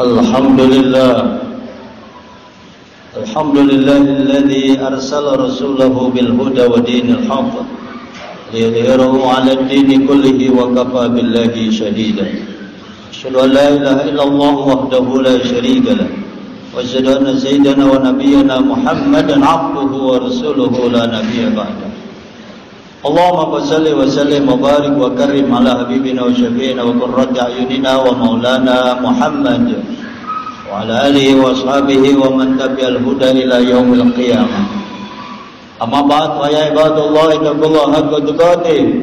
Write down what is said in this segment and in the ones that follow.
Alhamdulillah alladzi arsala rasulahu bil huda wa dinil haqq liyudhhirahu 'ala ad-dini kullihi wa kafa billahi shahida. Asyhadu an la ilaha illallah wahdahu la syarika lah wa asyhadu anna sayyidana wa nabiyyana Muhammadan 'abduhu wa rasuluhu la nabiyya ba'da. Allahumma shalli wa sallim wa barik wa karim ala habibina wa syafi'ina wa qurrati a'yunina wa maulana Muhammad wa ala alihi wa ashabihi wa man tabi'al huda ila yaumil qiyamah. Amma ba'd, fa ya ibadallah ittaqullaha haqqa tuqatih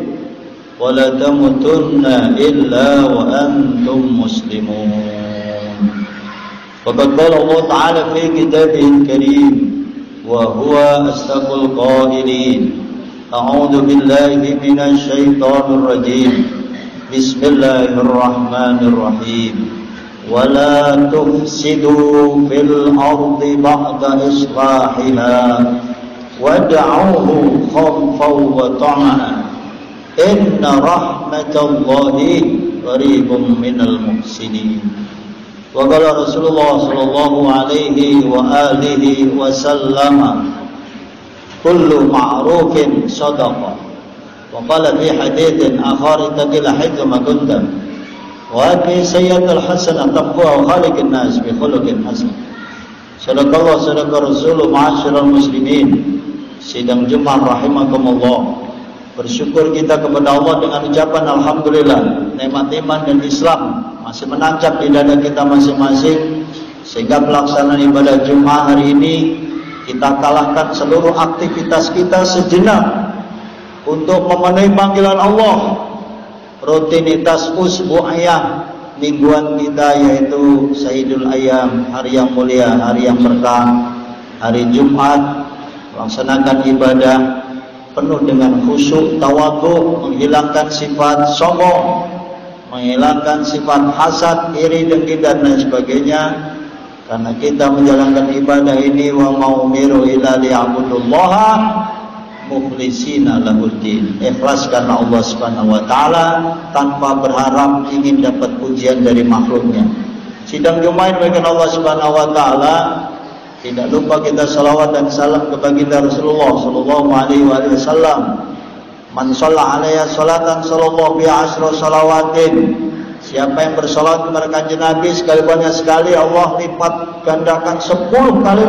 wa la tamutunna illa wa antum muslimun. Faqad qala Allah ta'ala fi kitabihil karim wa huwa asdaqul qailin. A'udzu billahi minasy syaithanir rajim. Bismillahirrahmanirrahim. Wala tufsidu fil ardi ba'da islahiha wad'uhu khawfan wa tama'an inna rahmatallahi qaribun minal muhsinin. Wa qala Rasulullah sallallahu alaihi wa alihi wasallam kullu ma'rufin sadaqah. Wa qala fi haditsin akhar taqil haitsu ma kunta wa ati sayyatul hasanah taqwa wa khaliqin nas bi khuluqin hasan. Sadaqallah sadaqa rasul ma'asyiral muslimin. Sidang Jumat rahimakumullah. Bersyukur kita kepada Allah dengan ucapan alhamdulillah. Nikmat iman dan Islam masih menancap di dada kita masing-masing, sehingga pelaksanaan ibadah Jumat hari ini kita kalahkan seluruh aktivitas kita sejenak untuk memenuhi panggilan Allah. Rutinitas usbu'iyah mingguan kita, yaitu Sayyidul Ayyam, hari yang mulia, hari yang berkah, hari Jumat, melaksanakan ibadah penuh dengan khusyuk, tawadhu, menghilangkan sifat sombong, menghilangkan sifat hasad, iri, dengki dan lain sebagainya. Karena kita menjalankan ibadah ini wa maumiru ila liya'budullaha mukhlishina lahuddin, ikhlas karena Allah Subhanahu wa taala, tanpa berharap ingin dapat pujian dari makhluknya. Sidang Jumat bagi Allah Subhanahu wa taala, tidak lupa kita salawat dan salam kepada baginda Rasulullah sallallahu alaihi wasallam. Man shalla alaihi salatan sallallahu bi asyra salawatin. Siapa yang bersolat kepada kanjeng Nabi sekali banyak sekali, Allah lipat gandakan 10 kali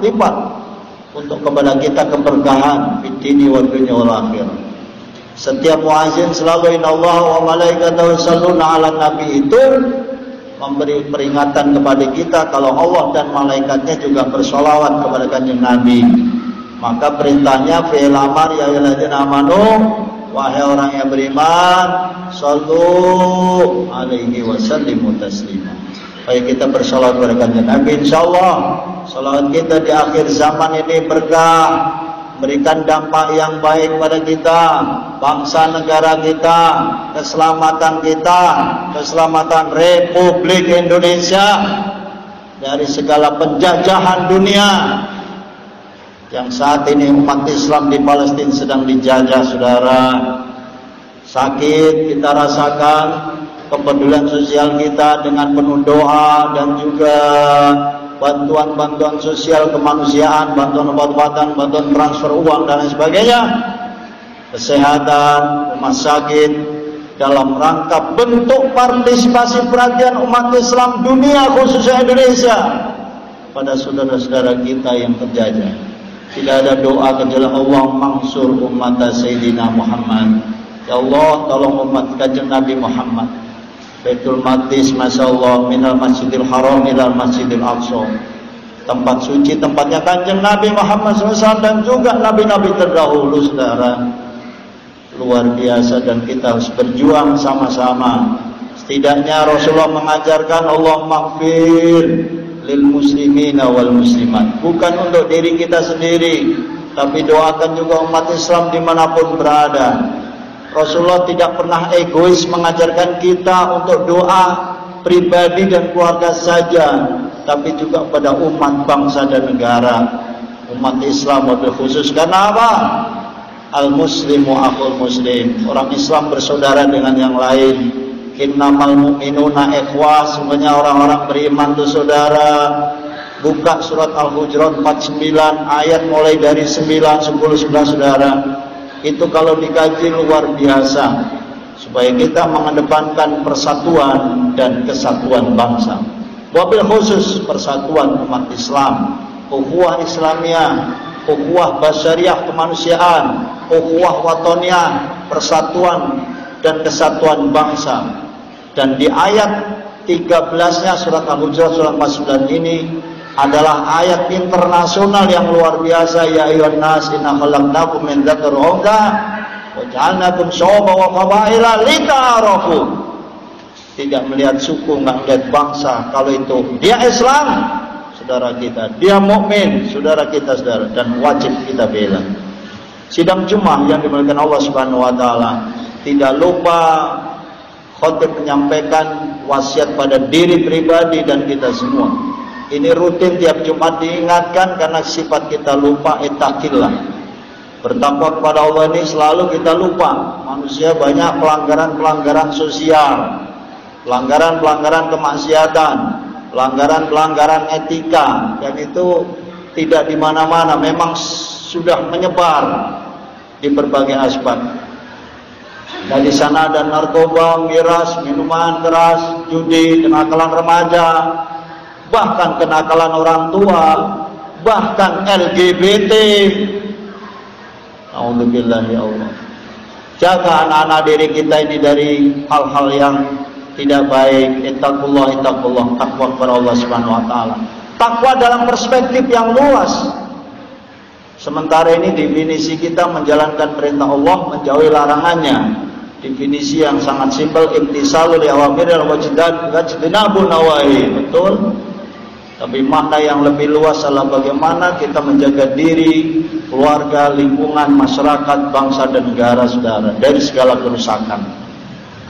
lipat untuk kepada kita keberkahan fid dini wa dunya wal akhirah. Setiap muazzin selalu innallaha wa malaikatahu yusholluna 'alan nabi itu memberi peringatan kepada kita kalau Allah dan malaikatnya juga bersolawat kepada kanjeng Nabi. Maka perintahnya fi'il amar ya ayyuhalladzina amanu, wahai orang yang beriman, sallu alaihi wasallimu taslima. Baik, kita bersalawat kepada kanjeng Nabi. Insyaallah salawat kita di akhir zaman ini berkah, memberikan dampak yang baik pada kita, bangsa negara kita, keselamatan kita, keselamatan Republik Indonesia dari segala penjajahan dunia. Yang saat ini umat Islam di Palestina sedang dijajah, saudara. Sakit kita rasakan, kepedulian sosial kita dengan penuh doa dan juga bantuan-bantuan sosial kemanusiaan, bantuan obat-obatan, bantuan transfer uang dan lain sebagainya. Kesehatan, rumah sakit, dalam rangka bentuk partisipasi perhatian umat Islam dunia, khususnya Indonesia, pada saudara-saudara kita yang terjajah. Tidak ada doa kecuali Allah mansur umat Sayyidina Muhammad. Ya Allah, tolong umat kanjeng Nabi Muhammad. Baitul Maqdis, Masya Allah, minal masjidil haram ilal masjidil aqsa. Tempat suci, tempatnya kanjeng Nabi Muhammad SAW dan juga nabi-nabi terdahulu, saudara. Luar biasa, dan kita harus berjuang sama-sama. Setidaknya Rasulullah mengajarkan Allah maghfir lil muslimina wal muslimat, bukan untuk diri kita sendiri, tapi doakan juga umat Islam dimanapun berada. Rasulullah tidak pernah egois mengajarkan kita untuk doa pribadi dan keluarga saja, tapi juga pada umat, bangsa dan negara. Umat Islam wabil khusus, karena apa? Al muslimu akhul muslim, orang Islam bersaudara dengan yang lain. Innamal mu'minuna ikhwah, semuanya orang-orang beriman itu saudara. Buka surat Al-Hujurat 49 ayat mulai dari 9, 10, 11 saudara. Itu kalau dikaji luar biasa, supaya kita mengedepankan persatuan dan kesatuan bangsa. Wabil khusus persatuan umat Islam, ukhuwah Islamiyah, ukhuwah basyariah kemanusiaan, ukhuwah watoniyah, persatuan dan kesatuan bangsa. Dan di ayat 13-nya surat Al-Hujurat surat 49 ini adalah ayat internasional yang luar biasa. Ya ayyuhan nas inna khalaqnakum min dzakarin wa untha wa ja'alnakum syu'uban wa qabaila lita'arafu. Tidak melihat suku, enggak melihat bangsa. Kalau itu dia Islam, saudara kita, dia mukmin, saudara kita, saudara, dan wajib kita bela. Sidang Jumat yang dimuliakan Allah Subhanahu wa taala, tidak lupa khotib menyampaikan wasiat pada diri pribadi dan kita semua. Ini rutin tiap Jumat diingatkan karena sifat kita lupa. Ittaqillah, bertakwa kepada Allah ini selalu kita lupa. Manusia banyak pelanggaran-pelanggaran sosial, pelanggaran-pelanggaran kemaksiatan, pelanggaran-pelanggaran etika, dan itu tidak di mana-mana, memang sudah menyebar di berbagai aspek. Dan di sana ada narkoba, miras, minuman keras, judi, kenakalan remaja, bahkan kenakalan orang tua, bahkan LGBT. Alhamdulillah ya Allah. Jaga anak-anak diri kita ini dari hal-hal yang tidak baik. Ittaqullah, ittaqullah, takwa kepada Allah Subhanahu wa taala. Takwa dalam perspektif yang luas. Sementara ini definisi kita menjalankan perintah Allah, menjauhi larangannya. Definisi yang sangat simpel, imtisalul awamiril wajtinabun nawahi. Betul? Tapi makna yang lebih luas adalah bagaimana kita menjaga diri, keluarga, lingkungan, masyarakat, bangsa dan negara saudara dari segala kerusakan.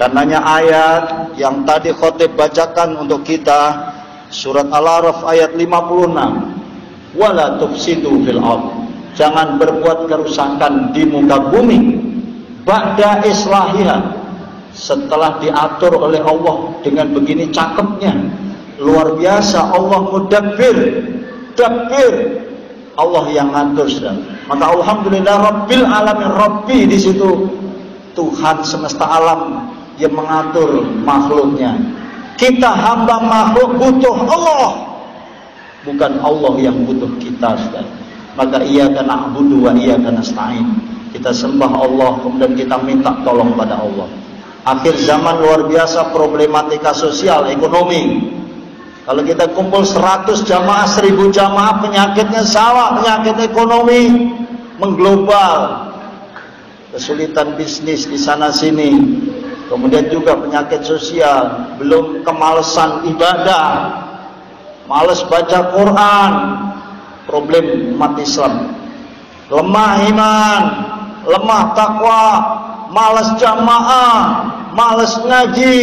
Karenanya ayat yang tadi khotib bacakan untuk kita, surat Al-A'raf ayat 56. Wala tufsidu fil ardh. Jangan berbuat kerusakan di muka bumi ba'da islahiha, setelah diatur oleh Allah dengan begini cakepnya. Luar biasa, Allah mudabbir, dabbir, Allah yang ngatur saudara. Maka alhamdulillah rabbil alamin, rabbi di situ Tuhan semesta alam yang mengatur makhluknya. Kita hamba makhluk butuh Allah, bukan Allah yang butuh kita saudara. Maka iyyaka na'budu wa iyyaka nasta'in. Kita sembah Allah, kemudian kita minta tolong pada Allah. Akhir zaman luar biasa, problematika sosial, ekonomi. Kalau kita kumpul 100 jamaah, 1000 jamaah, penyakitnya sama, penyakit ekonomi mengglobal. Kesulitan bisnis di sana sini. Kemudian juga penyakit sosial, belum kemalasan ibadah, malas baca Quran, problem umat Islam. Lemah iman, lemah takwa, malas jamaah, malas ngaji,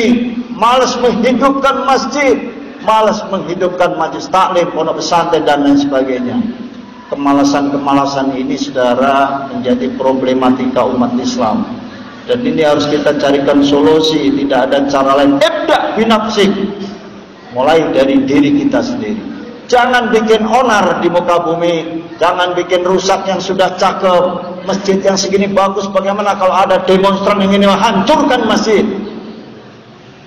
malas menghidupkan masjid, malas menghidupkan majelis taklim, pondok pesantren dan lain sebagainya. Kemalasan-kemalasan ini saudara menjadi problematika umat Islam. Dan ini harus kita carikan solusi, tidak ada cara lain. Ibda binafsik, mulai dari diri kita sendiri. Jangan bikin onar di muka bumi, jangan bikin rusak yang sudah cakep. Masjid yang segini bagus, bagaimana kalau ada demonstran yang ingin menghancurkan masjid,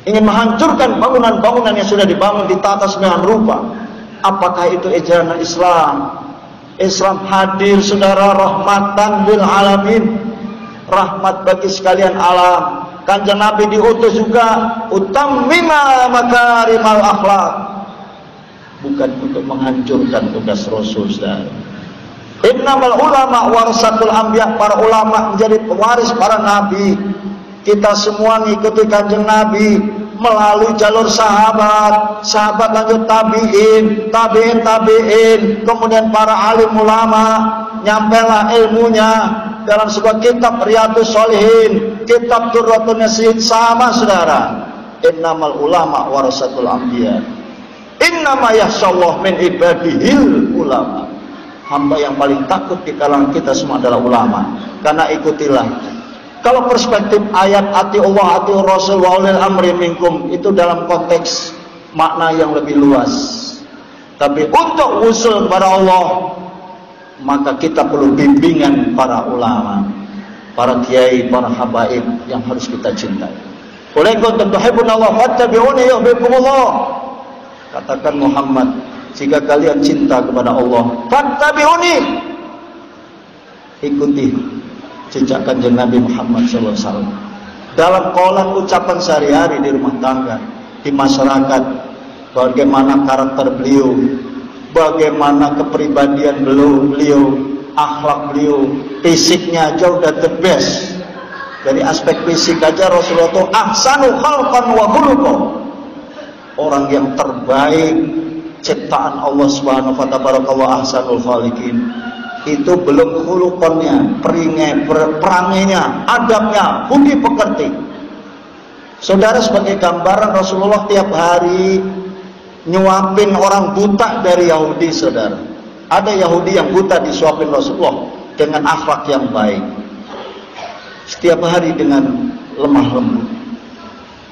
ingin menghancurkan bangunan-bangunan yang sudah dibangun, ditata sembilan rupa? Apakah itu ajaran Islam? Islam hadir saudara rahmatan lil alamin, rahmat bagi sekalian alam. Kanjeng Nabi diutus juga utammima makarimal akhlak, bukan untuk menghancurkan tugas Rasul saudara. Innamal ulama warasatul anbiya, para ulama menjadi pewaris para nabi. Kita semua mengikuti kanjeng Nabi melalui jalur sahabat, sahabat lanjut tabi'in, tabi'in, kemudian para alim ulama, nyampelah ilmunya dalam sebuah kitab Riyadhus Shalihin, kitab Durratun Nasihin, sama saudara. Innamal ulama warasatul anbiya, innama yakhshallah min ibadihil ulama. Hamba yang paling takut di kalangan kita semua adalah ulama. Karena ikutilah Kalau perspektif ayat ati Allah, ati Rasul wa ulil amri minkum, itu dalam konteks makna yang lebih luas. Tapi untuk usul kepada Allah, maka kita perlu bimbingan para ulama, para kiai, para habaib yang harus kita cintai. Qul in kuntum tuhibbunallah fattabi'uni yuhibbukumullah. Katakan Muhammad, jika kalian cinta kepada Allah, fattabi'uni, ikuti jejak kanjeng Nabi Muhammad SAW. Dalam kaulan ucapan sehari-hari di rumah tangga, di masyarakat, bagaimana karakter beliau, bagaimana kepribadian beliau, akhlak beliau, fisiknya aja udah the best. Dari aspek fisik aja Rasulullah itu ahsanu khalqan wa khuluqan, orang yang terbaik ciptaan Allah Subhanahu wa ta'ala, ahsanul khaliqin. Itu belum khuluqannya, perangainya, adabnya, budi pekerti. Saudara, sebagai gambaran, Rasulullah tiap hari nyuapin orang buta dari Yahudi, saudara. Ada Yahudi yang buta disuapin Rasulullah dengan akhlak yang baik. Setiap hari dengan lemah lembut.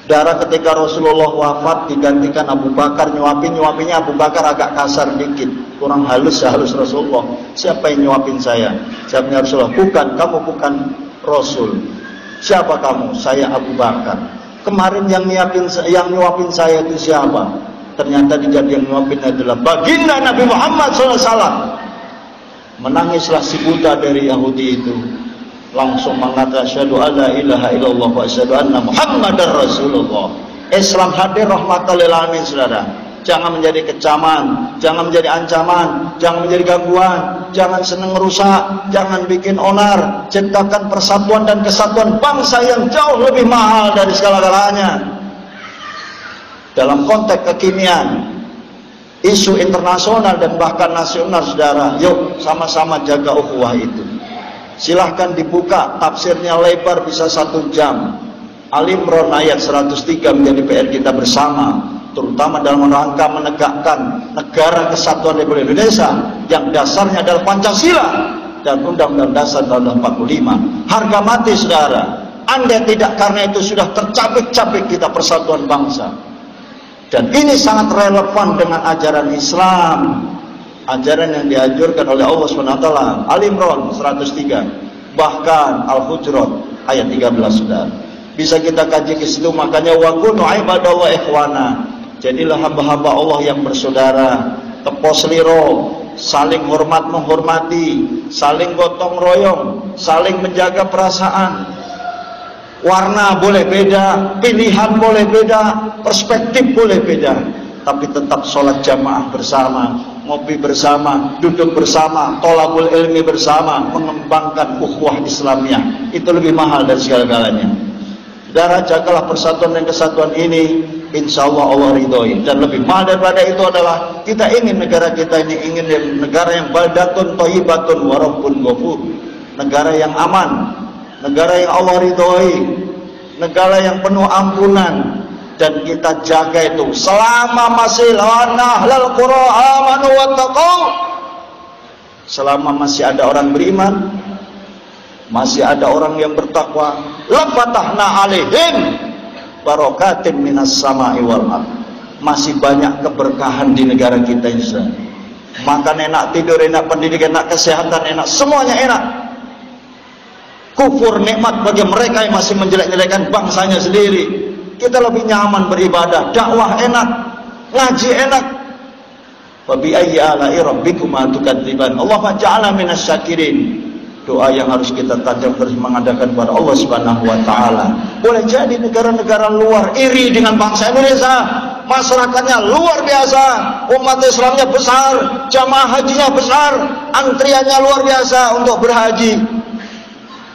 Darah ketika Rasulullah wafat digantikan Abu Bakar nyuapinnya Abu Bakar agak kasar dikit, kurang halus sehalus Rasulullah. Siapa yang nyuapin saya? Siapanya Rasulullah? Bukan, kamu bukan Rasul. Siapa kamu? Saya Abu Bakar. Kemarin yang nyuapin saya itu siapa? Ternyata yang nyuapin adalah baginda Nabi Muhammad SAW. Menangislah si buta dari Yahudi itu, langsung mengatakan asyhadu alla ilaha illallah wa asyhadu anna Muhammadar Rasulullah. Islam hadir rahmatan lil alamin, saudara. Jangan menjadi kecaman, jangan menjadi ancaman, jangan menjadi gangguan, jangan senang merusak, jangan bikin onar. Ciptakan persatuan dan kesatuan bangsa yang jauh lebih mahal dari segala-galanya. Dalam konteks kekinian, isu internasional dan bahkan nasional, saudara, yuk sama-sama jaga ukhuwah itu. Silahkan dibuka, tafsirnya lebar bisa 1 jam. Al-Imran ayat 103 menjadi PR kita bersama, terutama dalam rangka menegakkan negara kesatuan Republik Indonesia yang dasarnya adalah Pancasila dan Undang-Undang Dasar tahun 45. Harga mati, saudara. Andai tidak karena itu sudah tercapek-capek kita persatuan bangsa. Dan ini sangat relevan dengan ajaran Islam, ajaran yang dianjurkan oleh Allah SWT. Al-Imran 103, bahkan Al-Hujurat ayat 13, saudara. Bisa kita kaji ke situ. Makanya wa kunu ibadallah ikhwana, jadilah hamba-hamba Allah yang bersaudara. Tepos liro, saling hormat menghormati, saling gotong royong, saling menjaga perasaan. Warna boleh beda, pilihan boleh beda, perspektif boleh beda, tapi tetap sholat jamaah bersama, ngopi bersama, duduk bersama, tholabul ilmi bersama, mengembangkan ukhuwah Islamiyah. Itu lebih mahal dari segala-galanya. Saudara, jagalah persatuan dan kesatuan ini, insya Allah Allah ridhoi. Dan lebih mahal daripada itu adalah kita ingin negara kita ini ingin negara yang baldatun thayyibatun wa rabbun ghafur, negara yang aman, negara yang Allah ridhoi, negara yang penuh ampunan. Dan kita jaga itu selama masih ahlul qura amanu wattaqau, selama masih ada orang beriman, masih ada orang yang bertakwa, la fatahna alaihim barakatin minas sama'i wal ardh. Masih banyak keberkahan di negara kita ini. Makan enak, tidur enak, pendidikan enak, kesehatan enak, semuanya enak. Kufur nikmat bagi mereka yang masih menjelek-jelekan bangsanya sendiri. Kita lebih nyaman beribadah, dakwah enak, ngaji enak. Wa bi ayyi ala'i rabbikuma tukadziban. Allahumma ja'alna minas syakirin. Doa yang harus kita tajam terus mengadakan kepada Allah Subhanahu wa taala. Boleh jadi negara-negara luar iri dengan bangsa Indonesia. Masyarakatnya luar biasa, umat Islamnya besar, jamaah hajinya besar, antriannya luar biasa untuk berhaji.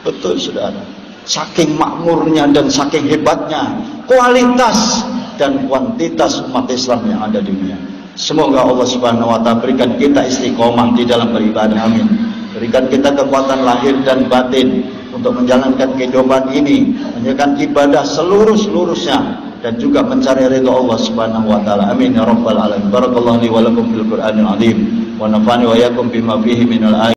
Betul, saudara. Saking makmurnya dan saking hebatnya kualitas dan kuantitas umat Islam yang ada di dunia. Semoga Allah Subhanahu wa taala berikan kita istiqomah di dalam beribadah, amin. Berikan kita kekuatan lahir dan batin untuk menjalankan kehidupan ini, menjalankan ibadah seluruh-seluruhnya dan juga mencari ridha Allah Subhanahu wa taala. Amin ya rabbal alamin. Barakallahu li wa lakum fil Qur'anil azim wa nafa'ani wa iyyakum bima fihi minal ayat.